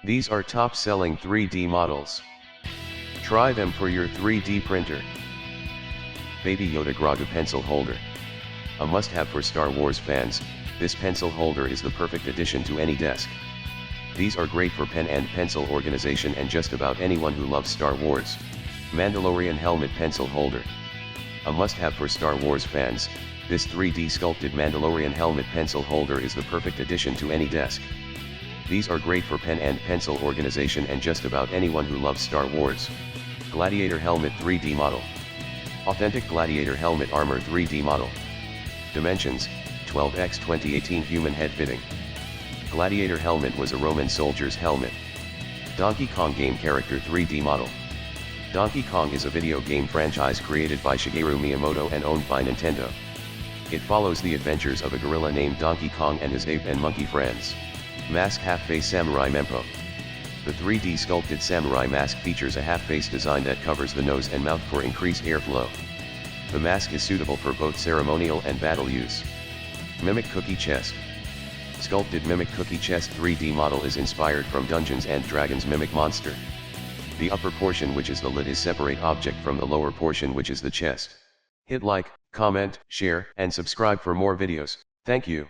These are top-selling 3D models. Try them for your 3D printer. Baby Yoda Grogu Pencil Holder. A must-have for Star Wars fans, this pencil holder is the perfect addition to any desk. These are great for pen and pencil organization and just about anyone who loves Star Wars. Mandalorian Helmet Pencil Holder. A must-have for Star Wars fans, this 3D sculpted Mandalorian Helmet Pencil Holder is the perfect addition to any desk. These are great for pen and pencil organization and just about anyone who loves Star Wars. Gladiator Helmet 3D Model. Authentic Gladiator Helmet Armor 3D Model. Dimensions, 12x 2018 Human Head Fitting. Gladiator Helmet was a Roman soldier's helmet. Donkey Kong Game Character 3D Model. Donkey Kong is a video game franchise created by Shigeru Miyamoto and owned by Nintendo. It follows the adventures of a gorilla named Donkey Kong and his ape and monkey friends. Mask Half-Face Samurai Mempo. The 3D sculpted samurai mask features a half-face design that covers the nose and mouth for increased airflow. The mask is suitable for both ceremonial and battle use. Mimic Cookie Chest. Sculpted Mimic Cookie Chest 3D model is inspired from Dungeons & Dragons Mimic Monster. The upper portion, which is the lid, is separate object from the lower portion, which is the chest. Hit like, comment, share, and subscribe for more videos. Thank you.